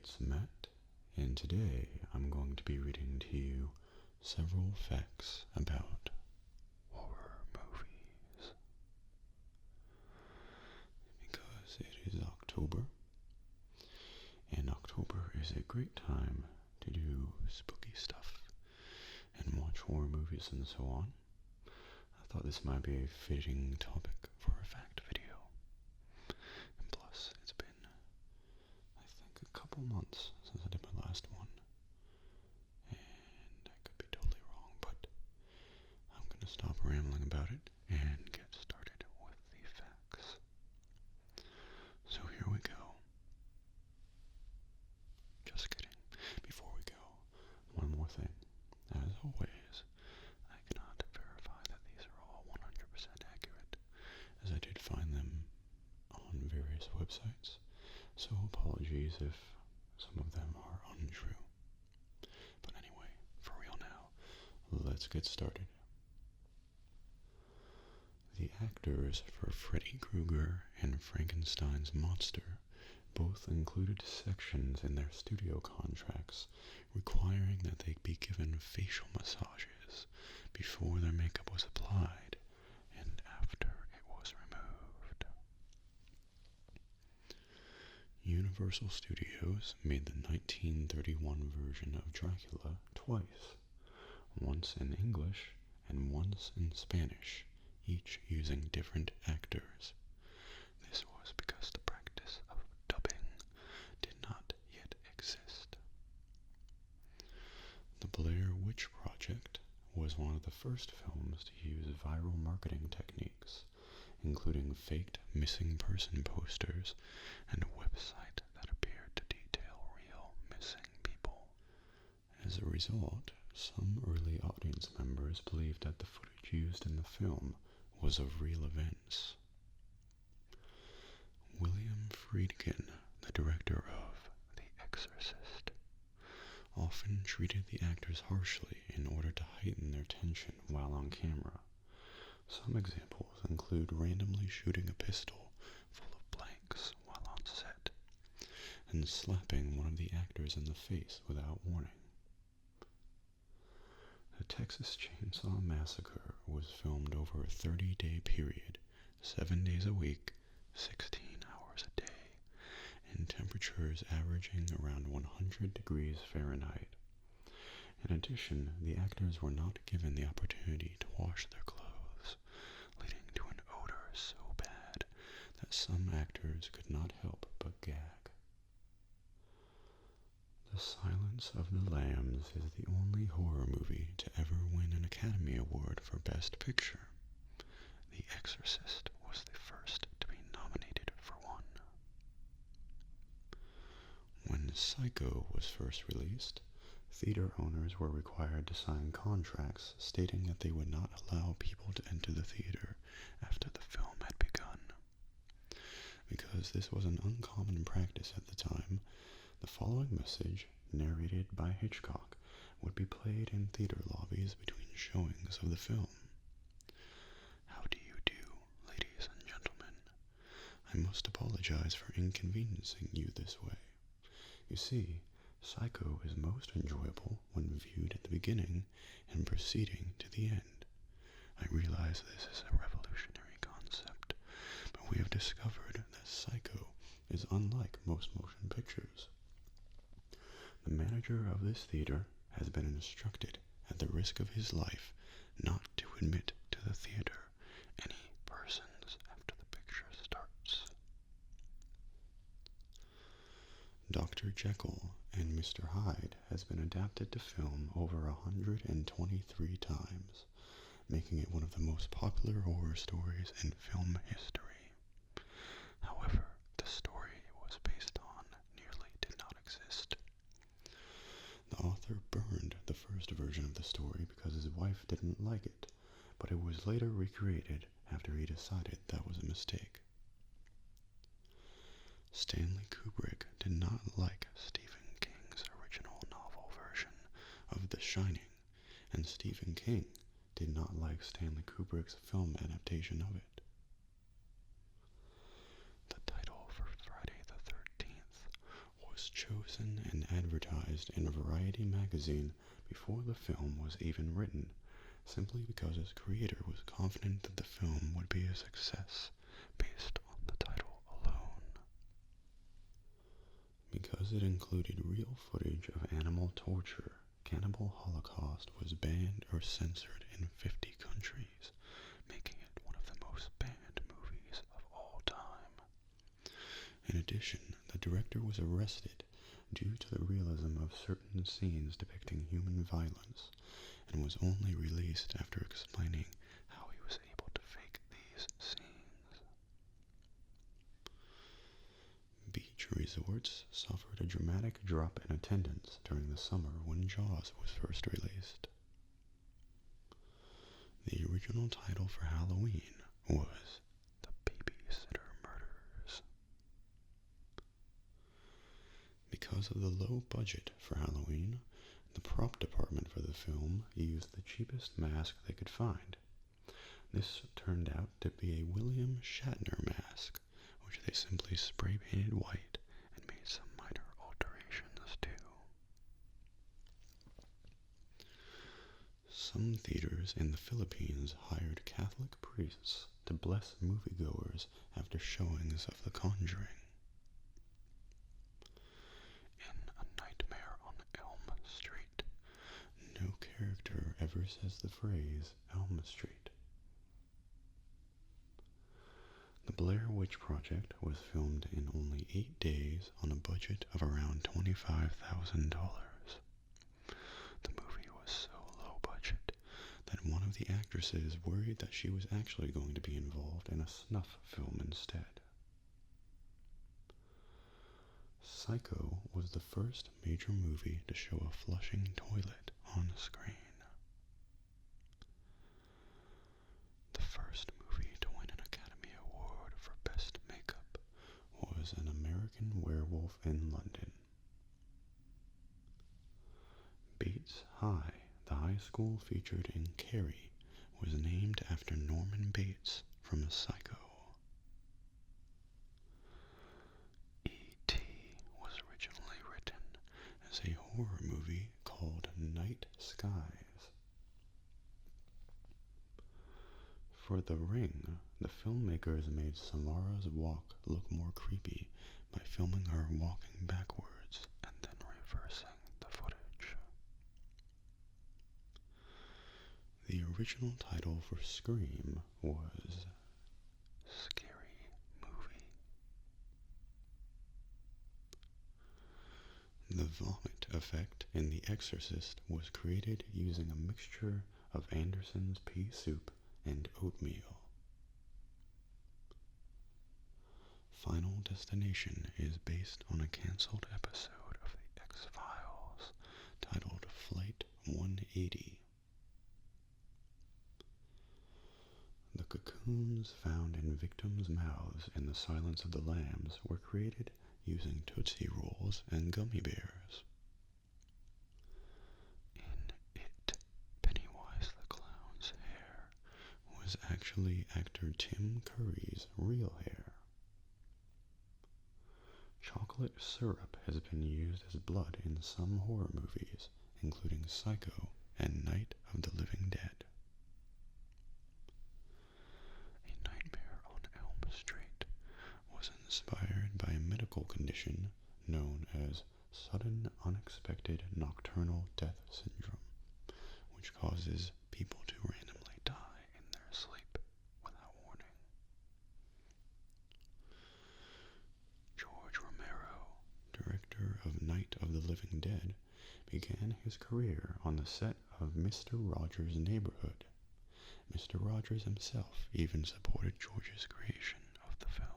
it's Matt, and today I'm going to be reading to you several facts about horror movies. Because it is October, and October is a great time to do spooky stuff and watch horror movies and so on. I thought this might be a fitting topic for a fact video. And plus, it's been, I think, a couple months since I did my last one. And I could be totally wrong, but I'm going to stop rambling about it and get started with the facts. So here we go. Just kidding. Before we go, one more thing. As always, I cannot verify that these are all 100% accurate, as I did find them on various websites, so apologies if some of them are untrue. But anyway, for real now, let's get started. The actors for Freddy Krueger and Frankenstein's monster both included sections in their studio contracts requiring that they be given facial massages before their makeup was applied and after it was removed. Universal Studios made the 1931 version of Dracula twice, once in English and once in Spanish, each using different actors. This was because the practice of dubbing did not yet exist. The Blair Witch Project was one of the first films to use viral marketing techniques, including faked missing person posters and a website that appeared to detail real missing people. As a result, some early audience members believed that the footage used in the film was of real events. William Friedkin, the director of The Exorcist, often treated the actors harshly in order to heighten their tension while on camera. Some examples include randomly shooting a pistol full of blanks while on set, and slapping one of the actors in the face without warning. The Texas Chainsaw Massacre was filmed over a 30-day period, 7 days a week, 16 hours a day, in temperatures averaging around 100 degrees Fahrenheit. In addition, the actors were not given the opportunity to wash their clothes, leading to an odor so bad that some actors could not help but gag. The Silence of the Lambs is the only horror movie to ever win an Academy Award for Best Picture. The Exorcist was the first to be nominated for one. When Psycho was first released, theater owners were required to sign contracts stating that they would not allow people to enter the theater after the film had begun. Because this was an uncommon practice at the time, the following message, narrated by Hitchcock, would be played in theater lobbies between showings of the film. How do you do, ladies and gentlemen? I must apologize for inconveniencing you this way. You see, Psycho is most enjoyable when viewed at the beginning and proceeding to the end. I realize this is a revolutionary concept, but we have discovered that Psycho is unlike most motion pictures. The manager of this theater has been instructed, at the risk of his life, not to admit to the theater any persons after the picture starts. Dr. Jekyll and Mr. Hyde has been adapted to film over 123 times, making it one of the most popular horror stories in film history. However, the story it was based on nearly did not exist. The author burned the first version of the story because his wife didn't like it, but it was later recreated after he decided that was a mistake. Stanley Kubrick did not like Stephen King's original novel version of The Shining, and Stephen King did not like Stanley Kubrick's film adaptation of it. The title for Friday the 13th was chosen and advertised in Variety magazine before the film was even written, simply because its creator was confident that the film would be a success based on the title alone. Because it included real footage of animal torture, Cannibal Holocaust was banned or censored in 50 countries, making it one of the most banned movies of all time. In addition, the director was arrested due to the realism of certain scenes depicting human violence, and was only released after explaining how he was able to fake these scenes. Beach resorts suffered a dramatic drop in attendance during the summer when Jaws was first released. The original title for Halloween was The Babysitter Murders. Because of the low budget for Halloween, the prop department for the film used the cheapest mask they could find. This turned out to be a William Shatner mask, which they simply spray painted white and made some minor alterations to. Some theaters in the Philippines hired Catholic priests to bless moviegoers after showings of The Conjuring. In A Nightmare on Elm Street, no character ever says the phrase Elm Street. The Blair Witch Project was filmed in only 8 days on a budget of around $25,000. The movie was so low budget that one of the actresses worried that she was actually going to be involved in a snuff film instead. Psycho was the first major movie to show a flushing toilet on screen. The first movie to win an Academy Award for Best Makeup was An American Werewolf in London. Bates High, the high school featured in Carrie, was named after Norman Bates from Psycho. E.T. was originally written as a horror movie called Night Skies. For The Ring, the filmmakers made Samara's walk look more creepy by filming her walking backwards and then reversing the footage. The original title for Scream was Scary Movie. The vomit effect in The Exorcist was created using a mixture of Anderson's pea soup and oatmeal. Final Destination is based on a cancelled episode of The X-Files titled Flight 180. The cocoons found in victims' mouths in The Silence of the Lambs were created using Tootsie Rolls and gummy bears. In It, Pennywise the Clown's hair was actually actor Tim Curry's real hair. Chocolate syrup has been used as blood in some horror movies, including Psycho and Night of the Living Dead. A Nightmare on Elm Street was inspired by a medical condition known as sudden unexpected nocturnal death syndrome, which causes people to randomly die in their sleep without warning. George Romero, director of Night of the Living Dead, began his career on the set of Mr. Rogers' Neighborhood. Mr. Rogers himself even supported George's creation of the film.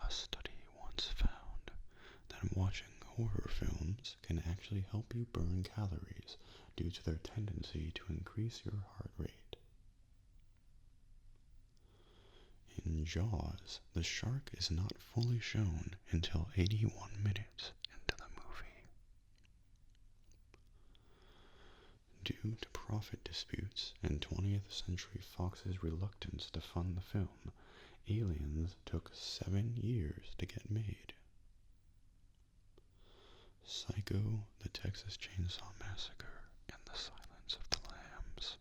A study once found that watching horror films can actually help you burn calories due to their tendency to increase your heart rate. In Jaws, the shark is not fully shown until 81 minutes into the movie. Due to profit disputes and 20th Century Fox's reluctance to fund the film, Aliens took 7 years to get made. Psycho, the Texas Chainsaw Massacre, and The Silence of the Lambs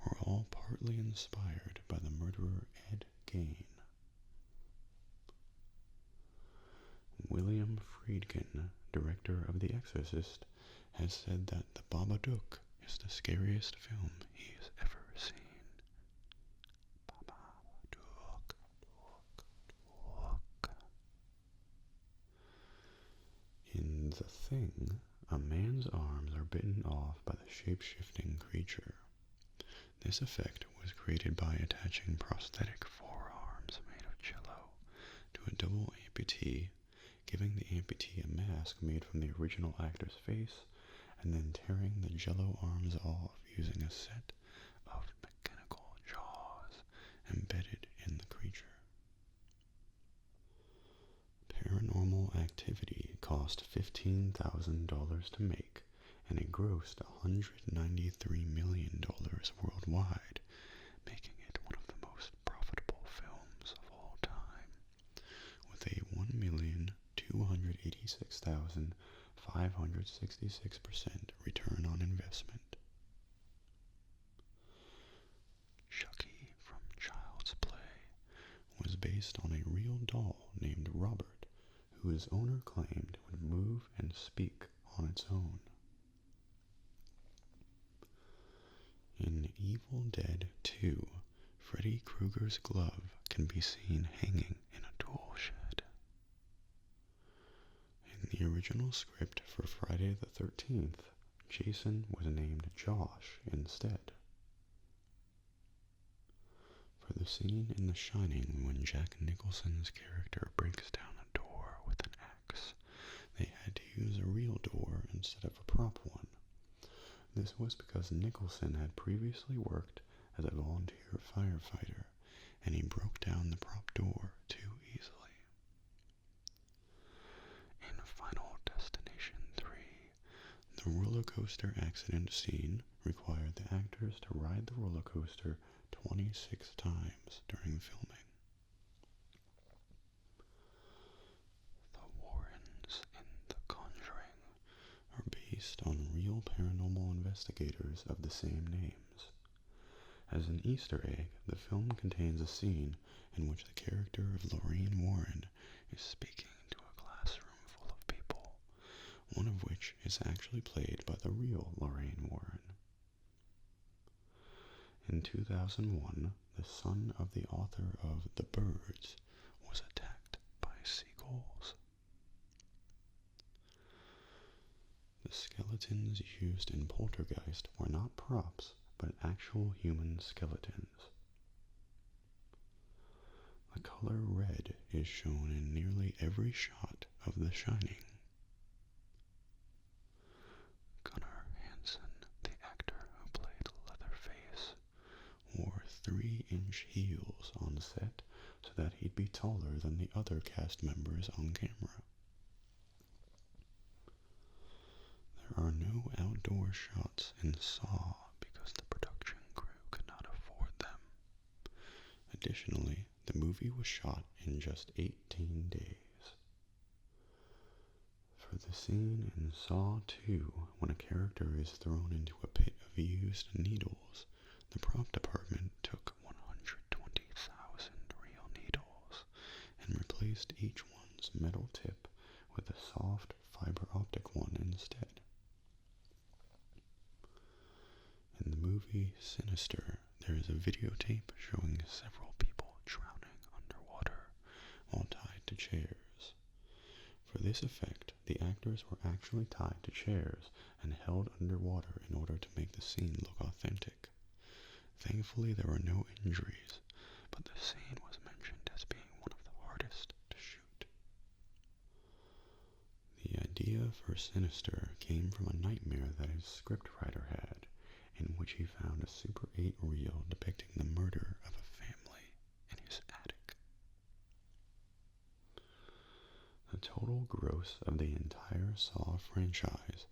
were all partly inspired by the murderer Ed Gein. William Friedkin, director of The Exorcist, has said that The Babadook is the scariest film he's ever seen. Babadook, dook. In The Thing, a man's arms are bitten off by the shape-shifting creature. This effect was created by attaching prosthetic forearms made of jello to a double amputee, giving the amputee a mask made from the original actor's face, and then tearing the jello arms off using a set of mechanical jaws embedded in the creature. Paranormal Activity cost $15,000 to make, and it grossed $193 million worldwide, making it one of the most profitable films of all time, with a 1,286,566% return on investment. Chucky from Child's Play was based on a real doll named Robert, who his owner claimed would move and speak on its own. In Evil Dead 2, Freddy Krueger's glove can be seen hanging in a tool shed. In the original script for Friday the 13th, Jason was named Josh instead. For the scene in The Shining when Jack Nicholson's character breaks down a door with an axe, they had to use a real door instead of a prop one. This was because Nicholson had previously worked as a volunteer firefighter, and he broke down the prop door too easily. In Final Destination 3, the roller coaster accident scene required the actors to ride the roller coaster 26 times during filming. The Warrens in The Conjuring are based on real paranormal investigators of the same names. As an Easter egg, the film contains a scene in which the character of Lorraine Warren is speaking to a classroom full of people, one of which is actually played by the real Lorraine Warren. In 2001, the son of the author of The Birds was attacked by seagulls. The skeletons used in Poltergeist were not props, but actual human skeletons. The color red is shown in nearly every shot of The Shining. Gunnar Hansen, the actor who played Leatherface, wore 3-inch heels on set so that he'd be taller than the other cast members on camera. There are no outdoor shots in Saw because the production crew could not afford them. Additionally, the movie was shot in just 18 days. For the scene in Saw 2, when a character is thrown into a pit of used needles, the prop department took 120,000 real needles and replaced each one's metal tip with a soft fiber optic one instead. In the movie Sinister, there is a videotape showing several people drowning underwater while tied to chairs. For this effect, the actors were actually tied to chairs and held underwater in order to make the scene look authentic. Thankfully, there were no injuries, but the scene was mentioned as being one of the hardest to shoot. The idea for Sinister came from a nightmare that his scriptwriter had, in which he found a Super 8 reel depicting the murder of a family in his attic. The total gross of the entire Saw franchise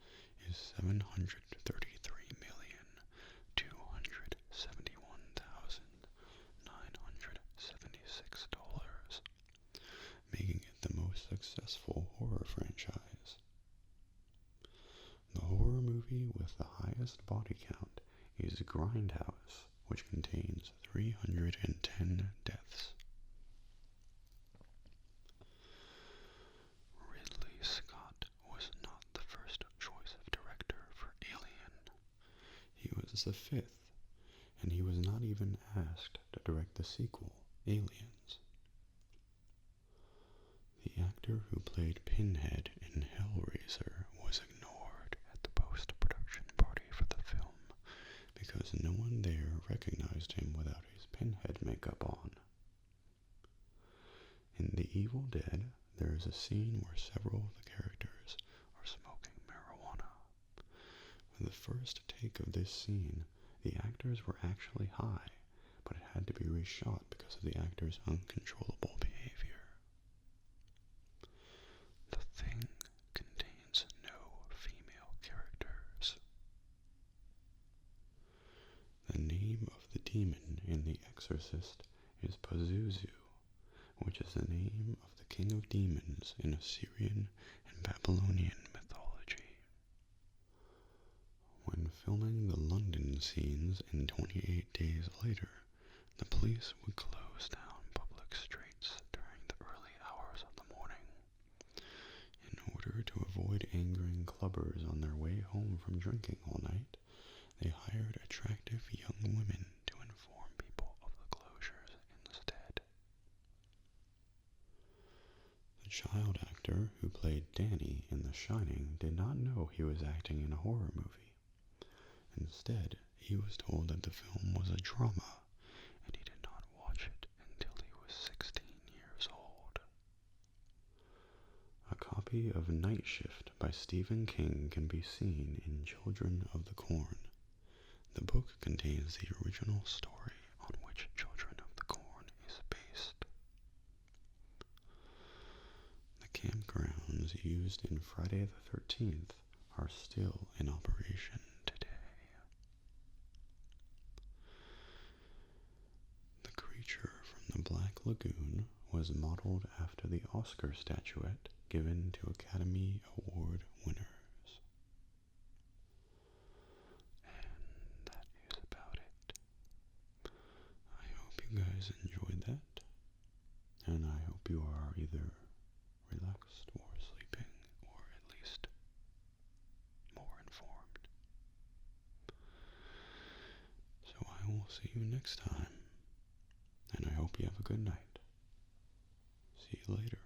is $733,271,976. successful horror franchise. The horror movie with the highest body count is Grindhouse, which contains 310 deaths. Ridley Scott was not the first choice of director for Alien. He was the fifth, and he was not even asked to direct the sequel, Aliens. The actor who played Pinhead in Hellraiser was ignored at the post-production party for the film because no one there recognized him without his Pinhead makeup on. In The Evil Dead, there is a scene where several of the characters are smoking marijuana. For the first take of this scene, the actors were actually high, but it had to be reshot because of the actors' uncontrollable behavior. The Thing contains no female characters. The name of the demon in The Exorcist is Pazuzu, which is the name of the king of demons in Assyrian and Babylonian mythology. When filming the London scenes in 28 Days Later, the police would close down public streets during the early hours of the morning. In order to avoid angering clubbers on their way home from drinking all night, they hired attractive young women to inform people of the closures instead. The child actor who played Danny in The Shining did not know he was acting in a horror movie. Instead, he was told that the film was a drama, and he did not watch it until he was 16 years old. A copy of Night Shift by Stephen King can be seen in Children of the Corn. The book contains the original story on which Children of the Corn is based. The campgrounds used in Friday the 13th are still in operation today. The creature from the Black Lagoon was modeled after the Oscar statuette given to Academy Award winners. And that is about it. I hope you guys enjoyed that, and I hope you are either relaxed or sleeping, or at least more informed. So I will see you next time, and I hope you have a good night. See you later.